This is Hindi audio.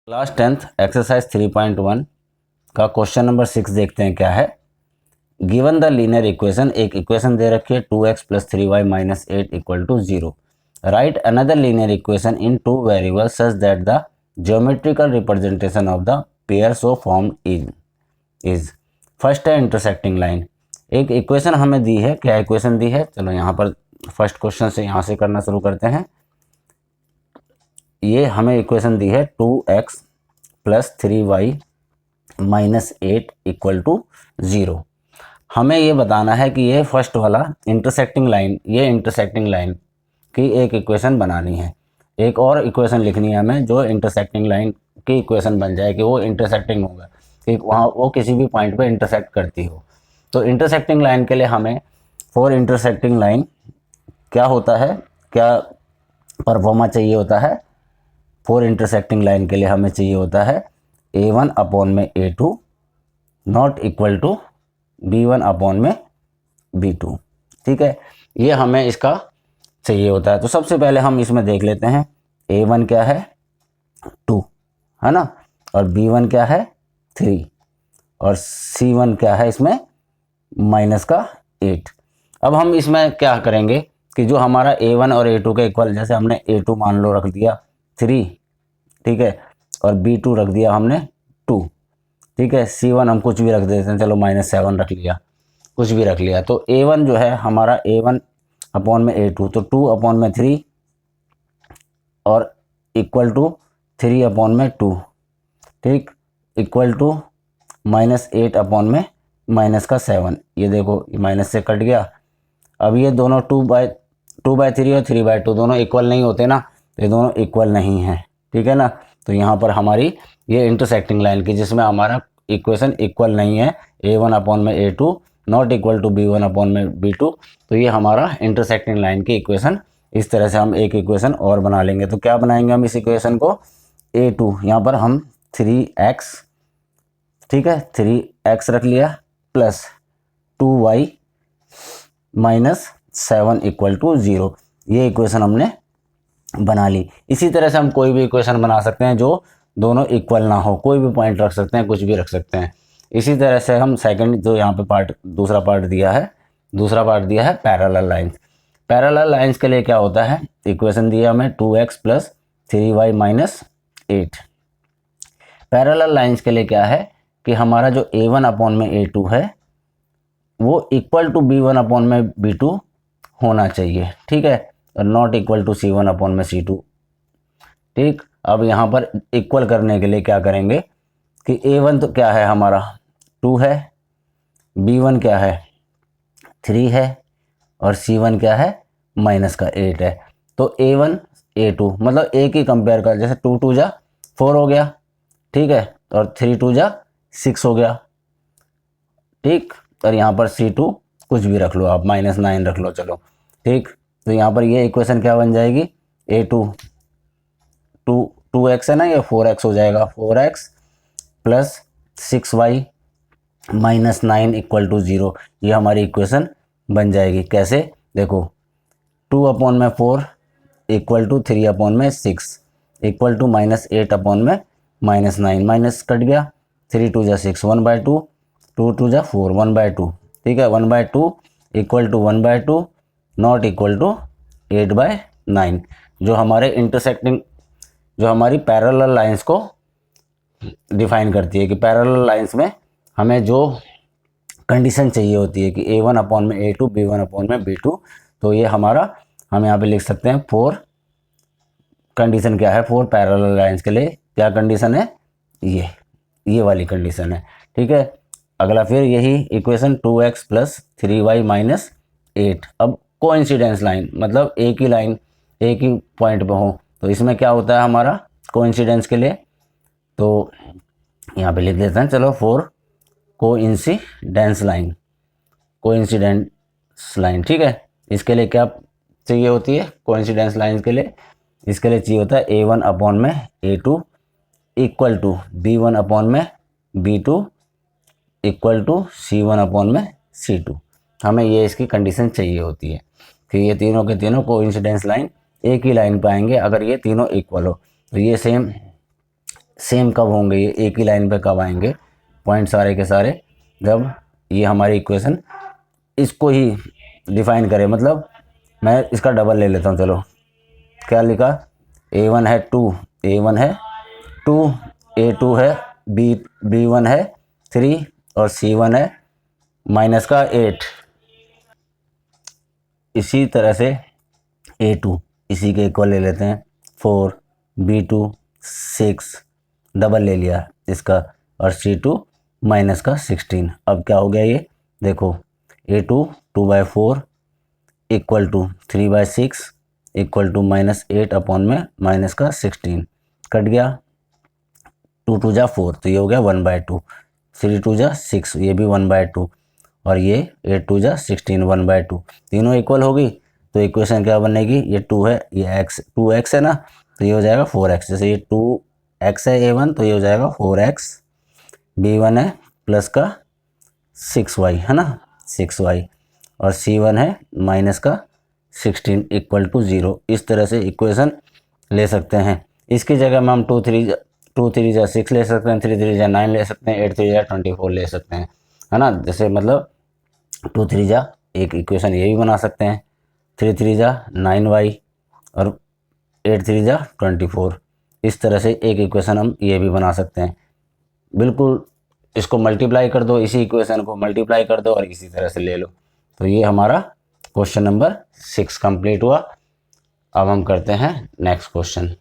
क्लास 10th एक्सरसाइज 3.1 का क्वेश्चन नंबर 6 देखते हैं क्या है। गिवन द लीनियर इक्वेशन, एक इक्वेशन दे रखी है 2x + 3y - 8 = 0। Right another linear equation in two variables such that the geometrical representation of the pair so formed is. First है इंटरसेक्टिंग लाइन। एक इक्वेशन हमें दी है, क्या इक्वेशन दी है, चलो यहाँ पर फर्स्ट क्वेश्चन से यहाँ से करना शुरू करते हैं। ये हमें इक्वेशन दी है 2x + 3y - 8 = 0। हमें ये बताना है कि ये फर्स्ट वाला इंटरसेक्टिंग लाइन, ये इंटरसेक्टिंग लाइन की एक इक्वेशन बनानी है। एक और इक्वेशन लिखनी है हमें जो इंटरसेक्टिंग लाइन की इक्वेशन बन जाए कि वो इंटरसेक्टिंग होगा, कि वहाँ वो किसी भी पॉइंट पे इंटरसेक्ट करती हो। तो इंटरसेक्टिंग लाइन के लिए हमें फॉर इंटरसेक्टिंग लाइन क्या होता है, क्या परफॉर्मा चाहिए होता है। फॉर इंटरसेक्टिंग लाइन के लिए हमें चाहिए होता है a1/a2 not equal to b1/b2। ठीक है, ये हमें इसका चाहिए होता है। तो सबसे पहले हम इसमें देख लेते हैं a1 क्या है 2 है ना, और b1 क्या है 3 और c1 क्या है इसमें -8। अब हम इसमें क्या करेंगे कि जो हमारा a1 और a2 के इक्वल, जैसे हमने a2 मान लो रख दिया 3, ठीक है, और b2 रख दिया हमने 2, ठीक है, c1 हम कुछ भी रख देते हैं, चलो -7 रख लिया, कुछ भी रख लिया। तो a1 जो है हमारा a1/a2 तो 2/3 और इक्वल टू 3/2, ठीक, इक्वल टू -8/7। ये देखो माइनस से कट गया। अब ये दोनों 2/3 और 3/2 दोनों इक्वल नहीं होते ना, तो ये दोनों इक्वल नहीं है, ठीक है ना। तो यहाँ पर हमारी ये इंटरसेक्टिंग लाइन की जिसमें हमारा इक्वेशन इक्वल नहीं है, a1/a2 not equal to b1/b2, तो ये हमारा इंटरसेक्टिंग लाइन की इक्वेशन। इस तरह से हम एक इक्वेशन और बना लेंगे। तो क्या बनाएंगे हम इस इक्वेशन को, a2 यहाँ पर हम 3x, ठीक है, 3x रख लिया प्लस 2y - 7 = 0। ये इक्वेशन हमने बना ली। इसी तरह से हम कोई भी इक्वेशन बना सकते हैं जो दोनों इक्वल ना हो, कोई भी पॉइंट रख सकते हैं, कुछ भी रख सकते हैं। इसी तरह से हम सेकंड जो यहाँ पे दूसरा पार्ट दिया है पैरेलल लाइंस। पैरेलल लाइंस के लिए क्या होता है, इक्वेशन दिया हमें 2x + 3y - 8। पैरेलल लाइंस के लिए क्या है कि हमारा जो a1/a2 है वो इक्वल टू b1/b2 होना चाहिए, ठीक है, और नॉट इक्वल टू c1/c2। ठीक, अब यहाँ पर इक्वल करने के लिए क्या करेंगे कि a1 तो क्या है हमारा 2 है, b1 क्या है 3 है और c1 क्या है -8 है। तो a1 a2 मतलब एक ही कंपेयर कर, जैसे 2 2 जा 4 हो गया, ठीक है, और 3 2 जा 6 हो गया, ठीक, और यहाँ पर c2 कुछ भी रख लो आप, -9 रख लो, चलो, ठीक। तो यहाँ पर ये इक्वेशन क्या बन जाएगी, a2 2x है ना, ये 4x हो जाएगा, 4x + 6y - 9 = 0। ये हमारी इक्वेशन बन जाएगी। कैसे, देखो 2/4 = 3/6 इक्वल टू -8/9, माइनस कट गया, 3 2 जा 6 1/2, 2 2 जा 4 1/2, ठीक है, 1/2 = 1/2 नॉट इक्वल टू 8/9। जो हमारे इंटरसेक्टिंग, जो हमारी पैरेलल लाइंस को डिफाइन करती है कि पैरेलल लाइंस में हमें जो कंडीशन चाहिए होती है कि a1/a2 b1/b2, तो ये हमारा हम यहाँ पे लिख सकते हैं फोर कंडीशन क्या है फॉर पैरेलल लाइंस के लिए, क्या कंडीशन है, ये वाली कंडीशन है, ठीक है। अगला फिर यही इक्वेशन 2x + 3y - 8। अब कोइंसिडेंस लाइन मतलब एक ही लाइन एक ही पॉइंट पे हो, तो इसमें क्या होता है हमारा कोइंसिडेंस के लिए, तो यहाँ पे लिख देते हैं, चलो फॉर कोइंसिडेंस लाइन, ठीक है। इसके लिए क्या चाहिए होती है कोइंसिडेंस लाइन के लिए, इसके लिए चाहिए होता है a1/a2 equal to b1/b2 equal to c1/c2। हमें ये इसकी कंडीशन चाहिए होती है कि ये तीनों के तीनों कोइंसिडेंस लाइन एक ही लाइन पे आएंगे अगर ये तीनों इक्वल हो। तो ये सेम कब होंगे, ये एक ही लाइन पे कब आएंगे पॉइंट सारे के सारे, जब ये हमारी इक्वेशन इसको ही डिफाइन करे। मतलब मैं इसका डबल ले लेता हूँ, चलो क्या लिखा, a1 है 2, a1 है 2, a2 है b1 है 3 और c1 है माइनस का 8। इसी तरह से a2 इसी के इक्वल ले लेते हैं 4, b2 6, डबल ले लिया इसका, और c2 माइनस का 16। अब क्या हो गया ये देखो, a2 2/4 equal to 3/6 equal to -8 upon में माइनस का 16 कट गया, 2 2 जा 4 तो ये हो गया 1/2, 3 2 जा 6 ये भी 1/2 और ये 8 2 जा 16 1/2, तीनों इक्वल होगी तो इक्वेशन क्या बनेगी, ये 2 है ये x 2x है ना, तो ये हो जाएगा 4x। जैसे ये 2x है a1 तो ये हो जाएगा 4x, b1 है प्लस का 6y है ना 6y, और c1 है माइनस का 16 इक्वल टू 0। इस तरह से इक्वेशन ले सकते हैं। इसकी जगह में हम 2 3 जा 6 ले सकते हैं, 3 3 जा 9 ले सकते हैं, 8 3 जा 24 ले सकते हैं, है ना। जैसे मतलब 2 3 जा एक इक्वेशन ये भी बना सकते हैं, 3 3 जा 9y और 8 3 जा 24। इस तरह से एक इक्वेशन हम ये भी बना सकते हैं। बिल्कुल इसको मल्टीप्लाई कर दो, इसी इक्वेशन को मल्टीप्लाई कर दो और इसी तरह से ले लो। तो ये हमारा क्वेश्चन नंबर 6 कंप्लीट हुआ। अब हम करते हैं नेक्स्ट क्वेश्चन।